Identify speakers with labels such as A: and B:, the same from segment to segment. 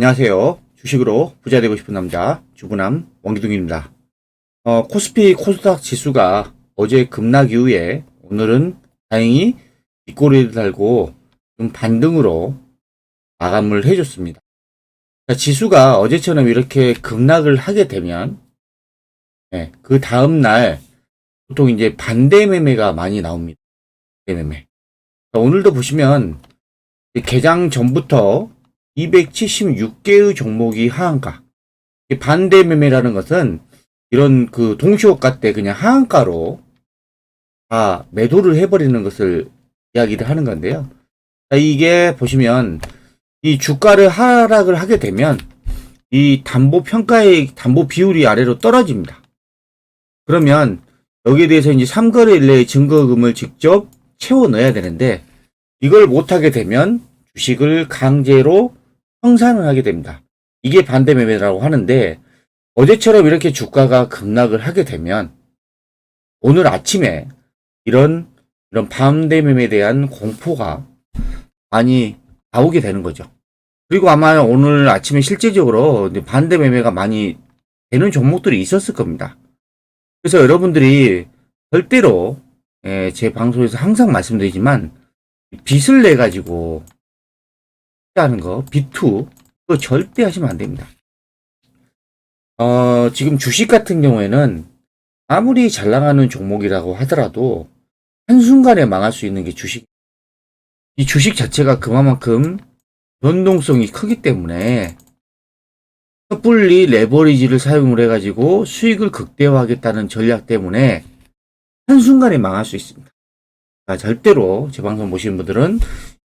A: 안녕하세요. 주식으로 부자 되고 싶은 남자 주부남 왕기둥입니다. 코스피 코스닥 지수가 어제 급락 이후에 오늘은 다행히 윗꼬리를 달고 좀 반등으로 마감을 해줬습니다. 지수가 어제처럼 이렇게 급락을 하게 되면 그 다음날 보통 이제 반대 매매가 많이 나옵니다. 반대 매매. 오늘도 보시면 개장 전부터 276개의 종목이 하한가. 반대 매매라는 것은 이런 그 동시호가 때 그냥 하한가로 다 매도를 해버리는 것을 이야기를 하는 건데요. 이게 보시면 이 주가를 하락을 하게 되면 이 담보 평가의 담보 비율이 아래로 떨어집니다. 그러면 여기에 대해서 이제 3거래 일내의 증거금을 직접 채워 넣어야 되는데 이걸 못하게 되면 주식을 강제로 청산을 하게 됩니다. 이게 반대 매매라고 하는데 어제처럼 이렇게 주가가 급락을 하게 되면 오늘 아침에 이런 반대 매매에 대한 공포가 많이 나오게 되는 거죠. 그리고 아마 오늘 아침에 실질적으로 반대 매매가 많이 되는 종목들이 있었을 겁니다. 그래서 여러분들이 절대로 제 방송에서 항상 말씀드리지만 빚을 내 가지고 하는 거, B2, 그거 절대 하시면 안 됩니다. 지금 주식 같은 경우에는 아무리 잘 나가는 종목이라고 하더라도 한순간에 망할 수 있는 게 주식. 이 주식 자체가 그만큼 변동성이 크기 때문에 섣불리 레버리지를 사용을 해가지고 수익을 극대화하겠다는 전략 때문에 한순간에 망할 수 있습니다. 절대로 제 방송 보시는 분들은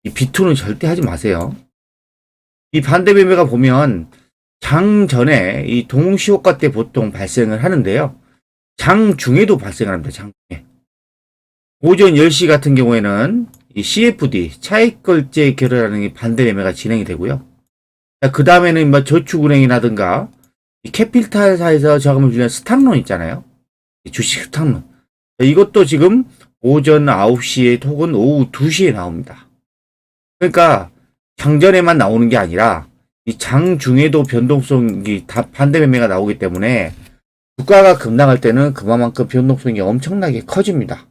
A: 이 B2는 절대 하지 마세요. 이 반대 매매가 보면 장 전에 이 동시호가 때 보통 발생을 하는데요. 장 중에도 발생을 합니다. 장 중에. 오전 10시 같은 경우에는 이 CFD, 차익결제 결혈하는 이 반대 매매가 진행이 되고요. 그 다음에는 뭐 저축은행이라든가 이 캐피탈사에서 자금을 주는 스탁론 있잖아요. 주식 스탁론. 이것도 지금 오전 9시에 혹은 오후 2시에 나옵니다. 그러니까 장전에만 나오는 게 아니라 이 장 중에도 변동성이 다 반대 매매가 나오기 때문에 주가가 급락할 때는 그만큼 변동성이 엄청나게 커집니다.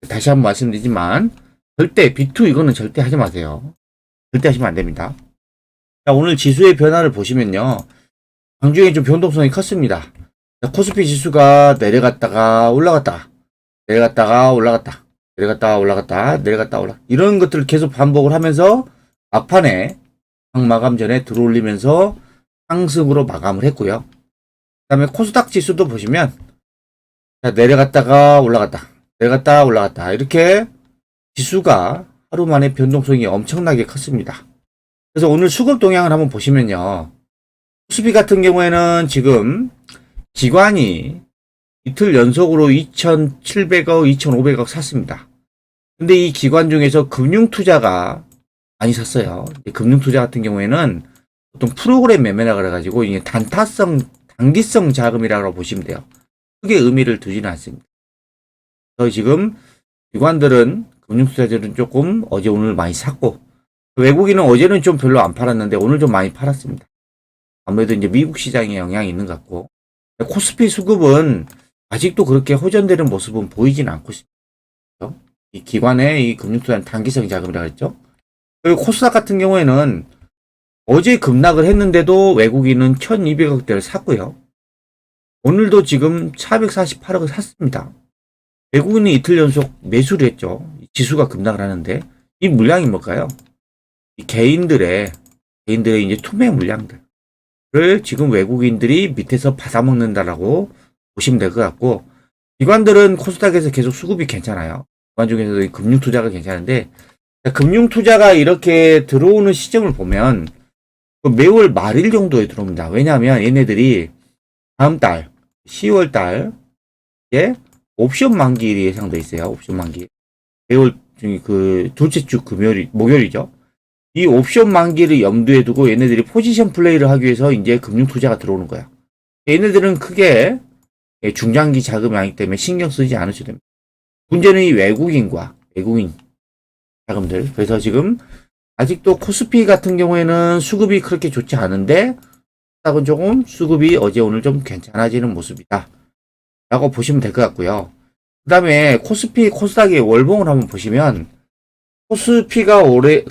A: 다시 한번 말씀드리지만 절대 B2 이거는 절대 하지 마세요. 절대 하시면 안 됩니다. 자, 오늘 지수의 변화를 보시면요. 장중에 좀 변동성이 컸습니다. 자, 코스피 지수가 내려갔다가 올라갔다. 내려갔다가 올라갔다. 내려갔다가 올라갔다. 내려갔다가 올라갔다. 이런 것들을 계속 반복을 하면서 막판에 마감 전에 들어올리면서 상승으로 마감을 했고요. 그 다음에 코스닥 지수도 보시면 자, 내려갔다가 올라갔다. 내려갔다 올라갔다. 이렇게 지수가 하루 만에 변동성이 엄청나게 컸습니다. 그래서 오늘 수급 동향을 한번 보시면요. 코스피 같은 경우에는 지금 기관이 이틀 연속으로 2,700억, 2,500억 샀습니다. 근데 이 기관 중에서 금융투자가 많이 샀어요. 금융투자 같은 경우에는 보통 프로그램 매매라 그래가지고 이게 단기성 자금이라고 보시면 돼요. 크게 의미를 두지는 않습니다. 그래서 지금 기관들은 금융투자들은 조금 어제 오늘 많이 샀고 외국인은 어제는 좀 별로 안 팔았는데 오늘 좀 많이 팔았습니다. 아무래도 이제 미국 시장에 영향이 있는 것 같고 코스피 수급은 아직도 그렇게 호전되는 모습은 보이지는 않고 있습니다. 이 기관의 이 금융투자는 단기성 자금이라고 했죠. 그리고 코스닥 같은 경우에는 어제 급락을 했는데도 외국인은 1200억대를 샀고요. 오늘도 지금 448억을 샀습니다. 외국인이 이틀 연속 매수를 했죠. 지수가 급락을 하는데 이 물량이 뭘까요? 이 개인들의 이제 투매 물량들을 지금 외국인들이 밑에서 받아먹는다라고 보시면 될 것 같고 기관들은 코스닥에서 계속 수급이 괜찮아요. 기관 중에서도 금융투자가 괜찮은데 금융투자가 이렇게 들어오는 시점을 보면 매월 말일 정도에 들어옵니다. 왜냐하면 얘네들이 다음 달 10월 달에 옵션 만기일이 예상돼 있어요. 옵션 만기. 매월 중에 그 둘째 주 목요일이죠. 이 옵션 만기를 염두에 두고 얘네들이 포지션 플레이를 하기 위해서 이제 금융투자가 들어오는 거야. 얘네들은 크게 중장기 자금이 아니기 때문에 신경 쓰지 않으셔도 됩니다. 문제는 이 외국인 자금들. 그래서 지금 아직도 코스피 같은 경우에는 수급이 그렇게 좋지 않은데 코스닥은 조금 수급이 어제 오늘 좀 괜찮아지는 모습이다 라고 보시면 될 것 같고요. 그 다음에 코스피 코스닥의 월봉을 한번 보시면 코스피가 올해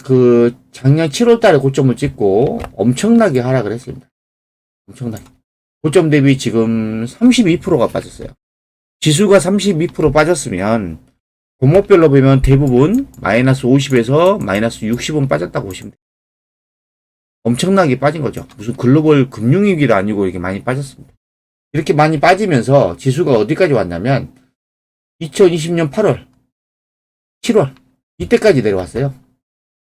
A: 작년 7월 달에 고점을 찍고 엄청나게 하락을 했습니다. 엄청나게. 고점 대비 지금 32%가 빠졌어요. 지수가 32% 빠졌으면 종목별로 보면 대부분 마이너스 50에서 마이너스 60은 빠졌다고 보시면 돼요. 엄청나게 빠진 거죠. 무슨 글로벌 금융위기도 아니고 이렇게 많이 빠졌습니다. 이렇게 많이 빠지면서 지수가 어디까지 왔냐면 2020년 8월, 7월 이때까지 내려왔어요.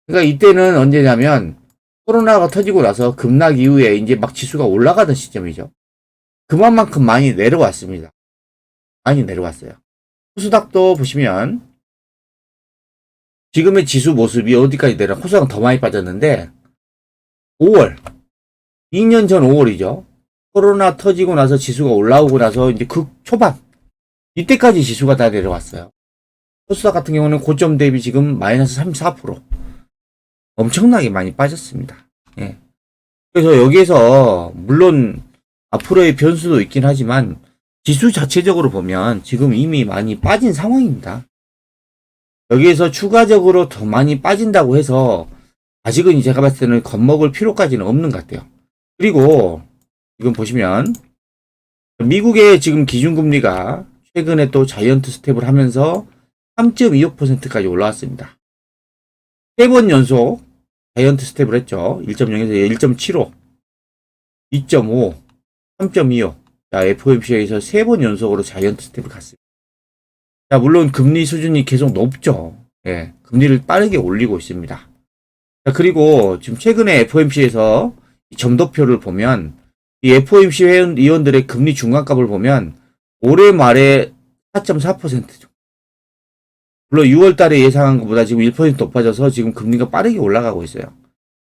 A: 그러니까 이때는 언제냐면 코로나가 터지고 나서 급락 이후에 이제 막 지수가 올라가던 시점이죠. 그만큼 많이 내려왔습니다. 많이 내려왔어요. 코스닥도 보시면 지금의 지수 모습이 어디까지 내려 코스닥은 더 많이 빠졌는데 5월 2년 전 5월이죠. 코로나 터지고 나서 지수가 올라오고 나서 이제 그 초반 이때까지 지수가 다 내려왔어요. 코스닥 같은 경우는 고점 대비 지금 마이너스 34% 엄청나게 많이 빠졌습니다. 예. 그래서 여기에서 물론 앞으로의 변수도 있긴 하지만 지수 자체적으로 보면 지금 이미 많이 빠진 상황입니다. 여기에서 추가적으로 더 많이 빠진다고 해서 아직은 제가 봤을 때는 겁먹을 필요까지는 없는 것 같아요. 그리고 지금 보시면 미국의 지금 기준금리가 최근에 또 자이언트 스텝을 하면서 3.25%까지 올라왔습니다. 3번 연속 자이언트 스텝을 했죠. 1.0에서 1.75, 2.5, 3.25. 자, FOMC에서 3번 연속으로 자이언트 스텝을 갔습니다. 자, 물론 금리 수준이 계속 높죠. 예, 금리를 빠르게 올리고 있습니다. 자, 그리고 지금 최근에 FOMC에서 점도표를 보면 이 FOMC 회원들의 금리 중간값을 보면 올해 말에 4.4% 정도. 물론 6월 달에 예상한 것보다 지금 1% 높아져서 지금 금리가 빠르게 올라가고 있어요.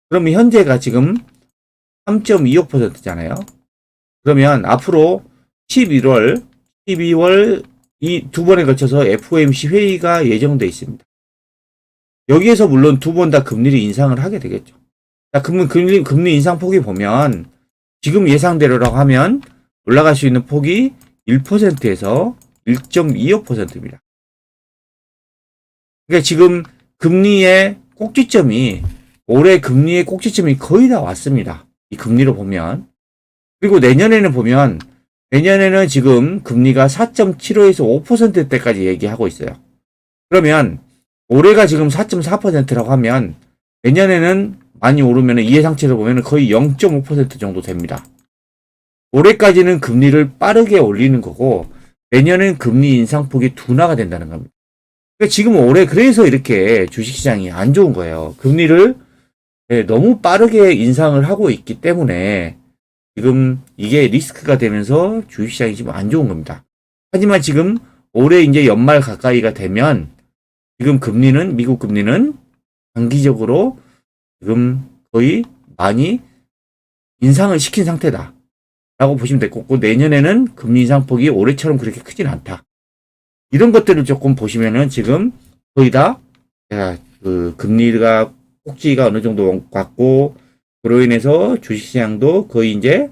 A: 그러면 현재가 지금 3.25%잖아요. 그러면 앞으로 11월, 12월 이 두 번에 걸쳐서 FOMC 회의가 예정돼 있습니다. 여기에서 물론 두 번 다 금리를 인상을 하게 되겠죠. 자, 그러면 금리 인상 폭이 보면 지금 예상대로라고 하면 올라갈 수 있는 폭이 1%에서 1.25%입니다. 그러니까 지금 금리의 꼭지점이 올해 금리의 꼭지점이 거의 다 왔습니다. 이 금리로 보면. 그리고 내년에는 보면 내년에는 지금 금리가 4.75에서 5%대까지 얘기하고 있어요. 그러면 올해가 지금 4.4%라고 하면 내년에는 많이 오르면 이 예상치를 보면 거의 0.5% 정도 됩니다. 올해까지는 금리를 빠르게 올리는 거고 내년엔 금리 인상폭이 둔화가 된다는 겁니다. 그러니까 지금 올해 그래서 이렇게 주식시장이 안 좋은 거예요. 금리를 너무 빠르게 인상을 하고 있기 때문에 지금 이게 리스크가 되면서 주식시장이 지금 안 좋은 겁니다. 하지만 지금 올해 이제 연말 가까이가 되면 지금 금리는 미국 금리는 장기적으로 지금 거의 많이 인상을 시킨 상태다 라고 보시면 될 것 같고 내년에는 금리 인상폭이 올해처럼 그렇게 크진 않다. 이런 것들을 조금 보시면은 지금 거의 다 그 금리가 꼭지가 어느 정도 왔고 그로 인해서 주식시장도 거의 이제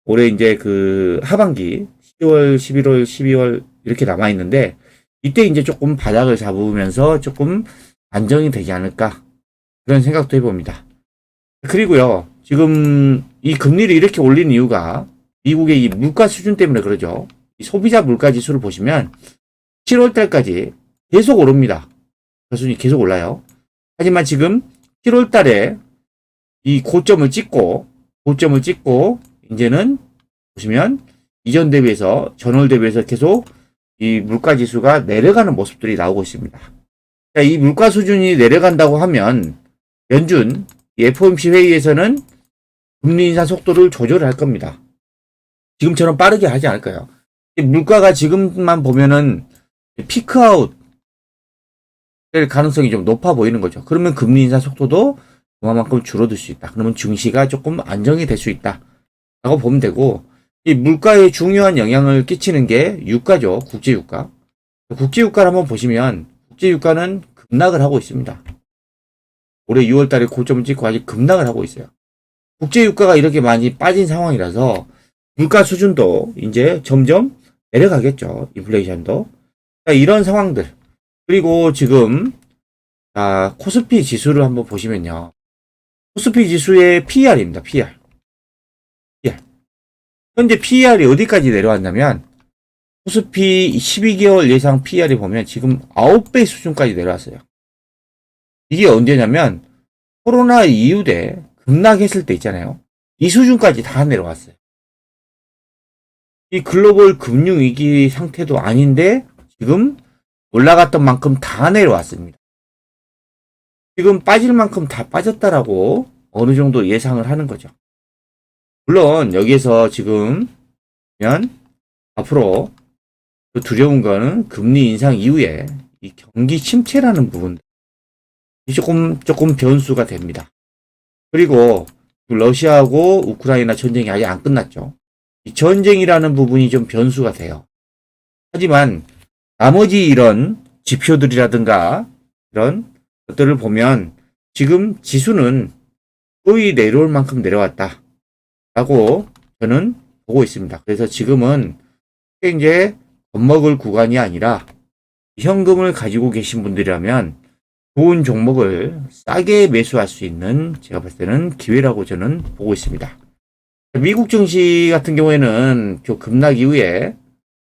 A: 올해 이제 그 하반기 10월, 11월, 12월 이렇게 남아 있는데 이때 이제 조금 바닥을 잡으면서 조금 안정이 되지 않을까 그런 생각도 해봅니다. 그리고요 지금 이 금리를 이렇게 올린 이유가 미국의 이 물가 수준 때문에 그러죠. 이 소비자 물가 지수를 보시면 7월 달까지 계속 오릅니다. 수준이 계속 올라요. 하지만 지금 7월 달에 이 고점을 찍고 이제는 보시면 이전 대비해서 전월 대비해서 계속 이 물가 지수가 내려가는 모습들이 나오고 있습니다. 자, 이 물가 수준이 내려간다고 하면 연준 FOMC 회의에서는 금리 인상 속도를 조절할 겁니다. 지금처럼 빠르게 하지 않을 거예요. 물가가 지금만 보면은 피크아웃 될 가능성이 좀 높아 보이는 거죠. 그러면 금리 인상 속도도 그만큼 줄어들 수 있다. 그러면 증시가 조금 안정이 될 수 있다. 라고 보면 되고, 이 물가에 중요한 영향을 끼치는 게 유가죠. 국제유가. 국제유가를 한번 보시면, 국제유가는 급락을 하고 있습니다. 올해 6월 달에 고점을 찍고 아직 급락을 하고 있어요. 국제 유가가 이렇게 많이 빠진 상황이라서 물가 수준도 이제 점점 내려가겠죠. 인플레이션도. 이런 상황들. 그리고 지금 코스피 지수를 한번 보시면요. 코스피 지수의 PER입니다. PER. 현재 PER이 어디까지 내려왔냐면 코스피 12개월 예상 PER이 보면 지금 9배 수준까지 내려왔어요. 이게 언제냐면 코로나 이후에 급락했을 때 있잖아요. 이 수준까지 다 내려왔어요. 이 글로벌 금융위기 상태도 아닌데 지금 올라갔던 만큼 다 내려왔습니다. 지금 빠질 만큼 다 빠졌다라고 어느 정도 예상을 하는 거죠. 물론 여기에서 지금 앞으로 두려운 거는 금리 인상 이후에 이 경기 침체라는 부분 조금 변수가 됩니다. 그리고 러시아하고 우크라이나 전쟁이 아직 안 끝났죠. 이 전쟁이라는 부분이 좀 변수가 돼요. 하지만 나머지 이런 지표들이라든가 이런 것들을 보면 지금 지수는 거의 내려올 만큼 내려왔다 라고 저는 보고 있습니다. 그래서 지금은 이제 겁먹을 구간이 아니라 현금을 가지고 계신 분들이라면 좋은 종목을 싸게 매수할 수 있는 제가 봤을 때는 기회라고 저는 보고 있습니다. 미국 증시 같은 경우에는 급락 이후에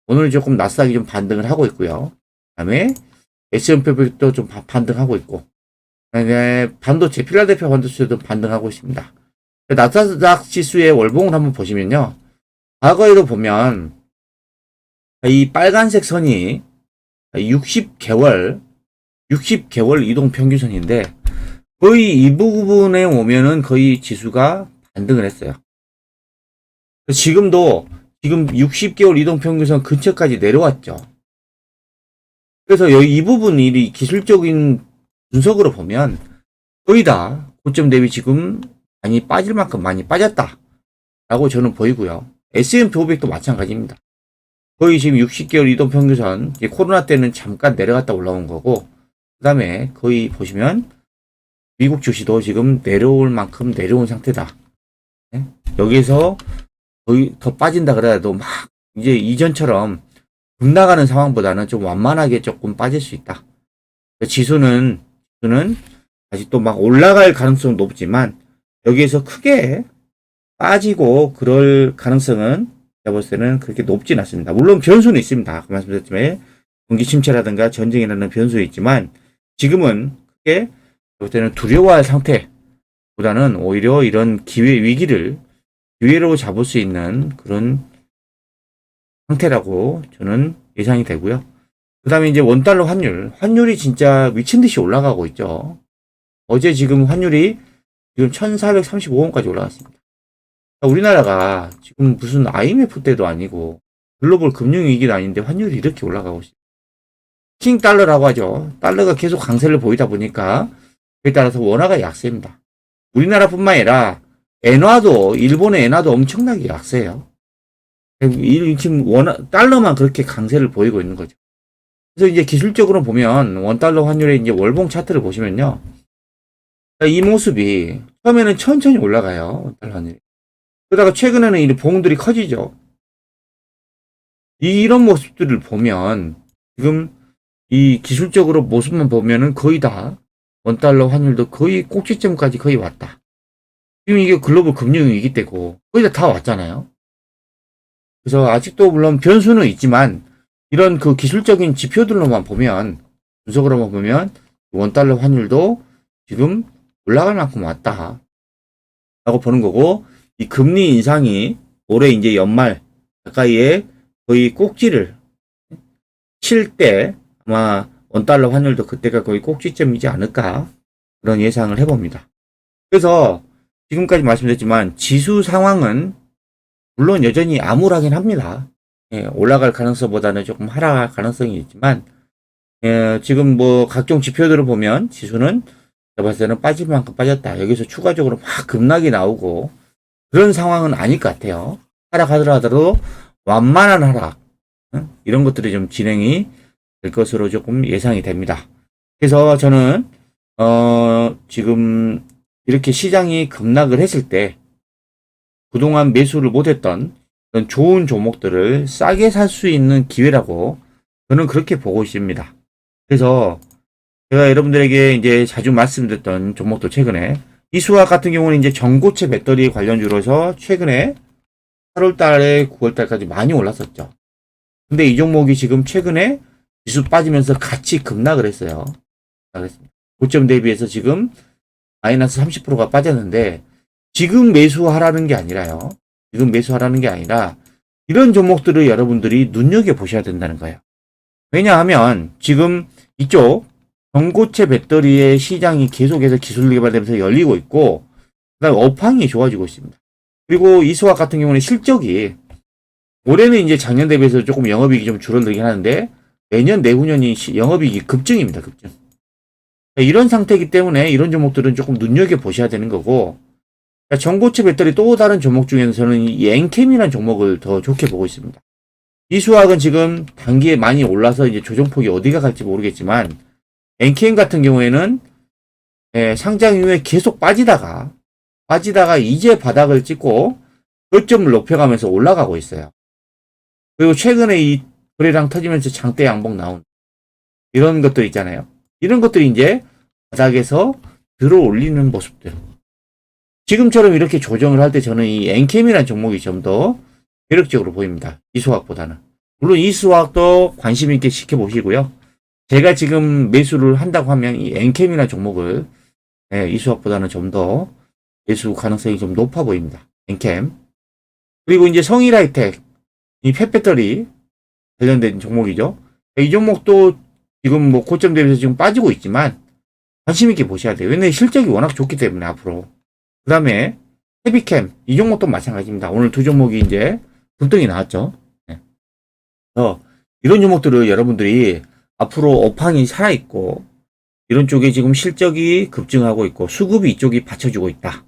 A: 오늘 조금 나스닥이 좀 반등을 하고 있고요. 그다음에 S&P 500도 좀 반등하고 있고, 반도체 필라델피아 반도체도 반등하고 있습니다. 나스닥 지수의 월봉을 한번 보시면요, 과거에도 보면 이 빨간색 선이 60개월 이동 평균선인데 거의 이 부분에 오면은 거의 지수가 반등을 했어요. 지금 60개월 이동 평균선 근처까지 내려왔죠. 그래서 이 부분이 기술적인 분석으로 보면 거의 다 고점 대비 지금 많이 빠질 만큼 많이 빠졌다 라고 저는 보이고요. S&P 500도 마찬가지입니다. 거의 지금 60개월 이동 평균선, 코로나 때는 잠깐 내려갔다 올라온 거고, 그 다음에 거의 보시면 미국 주시도 지금 내려올 만큼 내려온 상태다. 여기서 거의 더 빠진다 그래도 막 이제 이전처럼 급나가는 상황보다는 좀 완만하게 조금 빠질 수 있다. 지수는 아직도 막 올라갈 가능성은 높지만 여기에서 크게 빠지고 그럴 가능성은 제가 볼 때는 그렇게 높진 않습니다. 물론 변수는 있습니다. 아까 말씀드렸지만 경기 침체라든가 전쟁이라는 변수가 있지만 지금은 크게 볼 때는 두려워할 상태보다는 오히려 이런 위기를 기회로 잡을 수 있는 그런 상태라고 저는 예상이 되고요. 그 다음에 이제 원달러 환율이 진짜 미친 듯이 올라가고 있죠. 어제 지금 환율이 지금 1435원까지 올라갔습니다. 우리나라가 지금 무슨 IMF 때도 아니고 글로벌 금융위기도 아닌데 환율이 이렇게 올라가고 있습니다. 킹 달러라고 하죠. 달러가 계속 강세를 보이다 보니까 그에 따라서 원화가 약세입니다. 우리나라뿐만 아니라 일본의 엔화도 엄청나게 약세예요. 지금 달러만 그렇게 강세를 보이고 있는 거죠. 그래서 이제 기술적으로 보면 원달러 환율의 이제 월봉 차트를 보시면요. 이 모습이 처음에는 천천히 올라가요. 원달러 환율이. 그러다가 최근에는 이 봉들이 커지죠. 이런 모습들을 보면 지금 이 기술적으로 모습만 보면은 거의 다 원달러 환율도 거의 꼭지점까지 거의 왔다. 지금 이게 글로벌 금융위기 때고 거의 다 왔잖아요. 그래서 아직도 물론 변수는 있지만 이런 그 기술적인 지표들로만 보면 분석으로만 보면 원달러 환율도 지금 올라갈 만큼 왔다 라고 보는 거고, 이 금리 인상이 올해 이제 연말 가까이에 거의 꼭지를 칠 때 아마 원달러 환율도 그때가 거의 꼭지점이지 않을까 그런 예상을 해봅니다. 그래서 지금까지 말씀드렸지만 지수 상황은 물론 여전히 암울하긴 합니다. 올라갈 가능성보다는 조금 하락할 가능성이 있지만 지금 뭐 각종 지표들을 보면 지수는 제가 봤을 때는 빠질 만큼 빠졌다. 여기서 추가적으로 막 급락이 나오고 그런 상황은 아닐 것 같아요. 하락하더라도 완만한 하락, 이런 것들이 좀 진행이 될 것으로 조금 예상이 됩니다. 그래서 저는 지금 이렇게 시장이 급락을 했을 때 그동안 매수를 못했던 그런 좋은 종목들을 싸게 살 수 있는 기회라고 저는 그렇게 보고 있습니다. 그래서 제가 여러분들에게 이제 자주 말씀드렸던 종목도 최근에 이수학 같은 경우는 이제 전고체 배터리 관련주로서 최근에 8월 달에 9월 달까지 많이 올랐었죠. 근데 이 종목이 지금 최근에 지수 빠지면서 같이 급락을 했어요. 고점 대비해서 지금 마이너스 30%가 빠졌는데 지금 매수하라는 게 아니라요. 지금 매수하라는 게 아니라 이런 종목들을 여러분들이 눈여겨보셔야 된다는 거예요. 왜냐하면 지금 이쪽 전고체 배터리의 시장이 계속해서 기술 개발되면서 열리고 있고 그다음에 업황이 좋아지고 있습니다. 그리고 이수학 같은 경우는 실적이 올해는 이제 작년 대비해서 조금 영업이익이 좀 줄어들긴 하는데 내년 내후년이 영업이익이 급증입니다. 급증. 이런 상태이기 때문에 이런 종목들은 조금 눈여겨보셔야 되는 거고 전고체 배터리 또 다른 종목 중에는 저는 이 엔캠이라는 종목을 더 좋게 보고 있습니다. 이수학은 지금 단기에 많이 올라서 이제 조정폭이 어디가 갈지 모르겠지만 엔캠 같은 경우에는 상장 이후에 계속 빠지다가 이제 바닥을 찍고 고점을 높여가면서 올라가고 있어요. 그리고 최근에 이 거래량 터지면서 장대 양봉 나온 이런 것들 있잖아요. 이런 것들이 이제 바닥에서 들어 올리는 모습들. 지금처럼 이렇게 조정을 할 때 저는 이 엔캠이라는 종목이 좀 더 매력적으로 보입니다. 이수학보다는. 물론 이수학도 관심 있게 지켜보시고요. 제가 지금 매수를 한다고 하면 이 엔캠이라는 종목을 이수학보다는 좀 더 매수 가능성이 좀 높아 보입니다. 엔캠. 그리고 이제 성일하이텍 이 펫배터리 관련된 종목이죠. 이 종목도 지금 뭐 고점 대비해서 지금 빠지고 있지만 관심 있게 보셔야 돼요. 왜냐면 실적이 워낙 좋기 때문에 앞으로. 그 다음에 헤비캠 이 종목도 마찬가지입니다. 오늘 두 종목이 이제 급등이 나왔죠. 이런 종목들을 여러분들이 앞으로 업황이 살아있고 이런 쪽에 지금 실적이 급증하고 있고 수급이 이쪽이 받쳐주고 있다.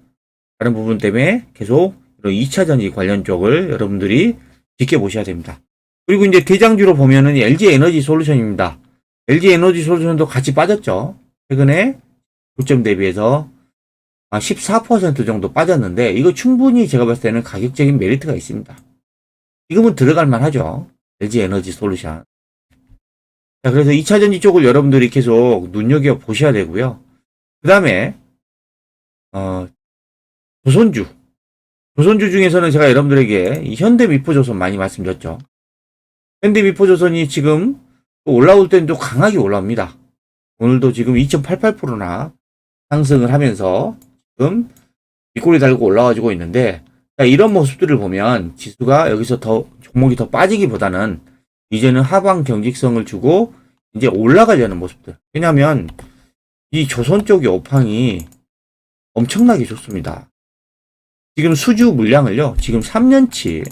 A: 다른 부분 때문에 계속 이런 2차 전지 관련 쪽을 여러분들이 지켜보셔야 됩니다. 그리고 이제 대장주로 보면은 LG 에너지 솔루션입니다. LG 에너지 솔루션도 같이 빠졌죠. 최근에 고점 대비해서 14% 정도 빠졌는데 이거 충분히 제가 봤을 때는 가격적인 메리트가 있습니다. 지금은 들어갈 만하죠. LG 에너지 솔루션. 자, 그래서 2차 전지 쪽을 여러분들이 계속 눈여겨 보셔야 되고요. 그 다음에 조선주 중에서는 제가 여러분들에게 이 현대미포조선 많이 말씀드렸죠. 현대미포조선이 지금 올라올 때는 또 강하게 올라옵니다. 오늘도 지금 2.88%나 상승을 하면서 지금 윗꼬리 달고 올라가지고 있는데 이런 모습들을 보면 지수가 여기서 더 종목이 더 빠지기보다는 이제는 하방 경직성을 주고 이제 올라가려는 모습들. 왜냐하면 이 조선 쪽의 업황이 엄청나게 좋습니다. 지금 수주 물량을요. 지금 3년치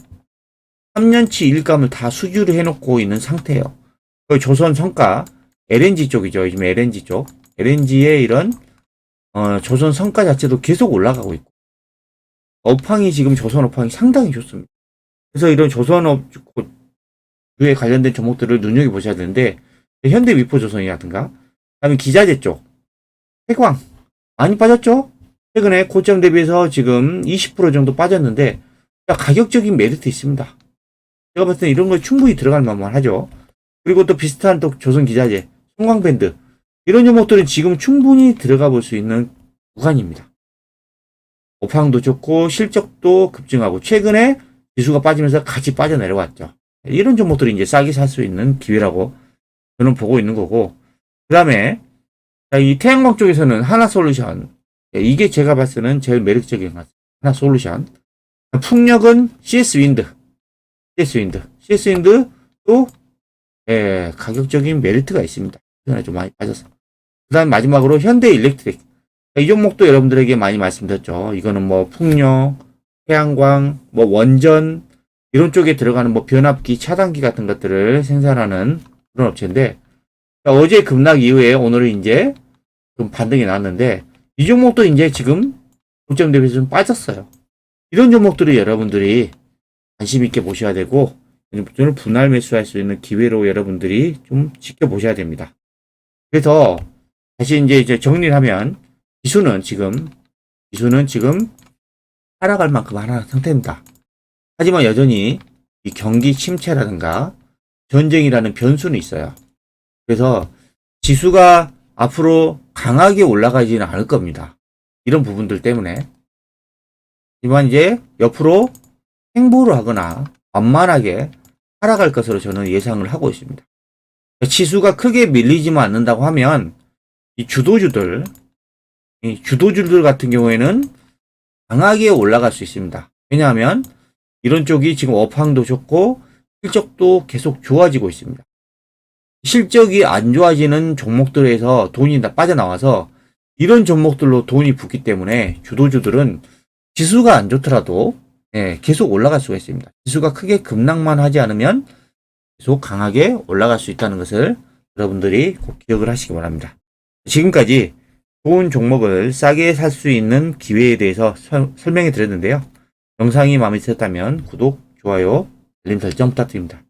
A: 일감을 다 수주를 해놓고 있는 상태예요. 조선 성과 LNG 쪽이죠. 요즘 LNG 쪽. LNG의 이런 조선 성과 자체도 계속 올라가고 있고 업황이 지금 조선 업황이 상당히 좋습니다. 그래서 이런 조선업주에 관련된 종목들을 눈여겨보셔야 되는데 현대미포조선이라든가 그다음에 기자재 쪽 태광 많이 빠졌죠? 최근에 고점 대비해서 지금 20% 정도 빠졌는데 가격적인 메리트 있습니다. 제가 봤을 때 이런 거 충분히 들어갈 만만 하죠. 그리고 또 비슷한 또 조선기자재, 송광밴드 이런 종목들은 지금 충분히 들어가 볼 수 있는 구간입니다. 업황도 좋고 실적도 급증하고 최근에 지수가 빠지면서 같이 빠져내려왔죠. 이런 종목들이 이제 싸게 살 수 있는 기회라고 저는 보고 있는 거고 그 다음에 이 태양광 쪽에서는 하나솔루션 이게 제가 봤을 때는 제일 매력적인 것 같아요. 하나솔루션 풍력은 CS윈드도 가격적인 메리트가 있습니다. 좀 많이 빠져서 그 다음 마지막으로 현대일렉트릭 이 종목도 여러분들에게 많이 말씀드렸죠. 이거는 뭐 풍력, 태양광, 뭐 원전 이런 쪽에 들어가는 뭐 변압기, 차단기 같은 것들을 생산하는 그런 업체인데 어제 급락 이후에 오늘은 이제 좀 반등이 나왔는데 이 종목도 이제 지금 고점 대비해서 좀 빠졌어요. 이런 종목들을 여러분들이 관심 있게 보셔야 되고 저는 분할 매수할 수 있는 기회로 여러분들이 좀 지켜보셔야 됩니다. 그래서 다시 이제 정리를 하면 지수는 지금 하락할 만큼 하락한 상태입니다. 하지만 여전히 이 경기 침체라든가 전쟁이라는 변수는 있어요. 그래서 지수가 앞으로 강하게 올라가지는 않을 겁니다. 이런 부분들 때문에. 하지만 이제 옆으로 횡보를 하거나 완만하게 하락할 것으로 저는 예상을 하고 있습니다. 지수가 크게 밀리지만 않는다고 하면 이 주도주들 같은 경우에는 강하게 올라갈 수 있습니다. 왜냐하면 이런 쪽이 지금 업황도 좋고 실적도 계속 좋아지고 있습니다. 실적이 안 좋아지는 종목들에서 돈이 다 빠져나와서 이런 종목들로 돈이 붙기 때문에 주도주들은 지수가 안 좋더라도 계속 올라갈 수가 있습니다. 지수가 크게 급락만 하지 않으면 계속 강하게 올라갈 수 있다는 것을 여러분들이 꼭 기억을 하시기 바랍니다. 지금까지 좋은 종목을 싸게 살 수 있는 기회에 대해서 설명해 드렸는데요. 영상이 마음에 드셨다면 구독, 좋아요, 알림 설정 부탁드립니다.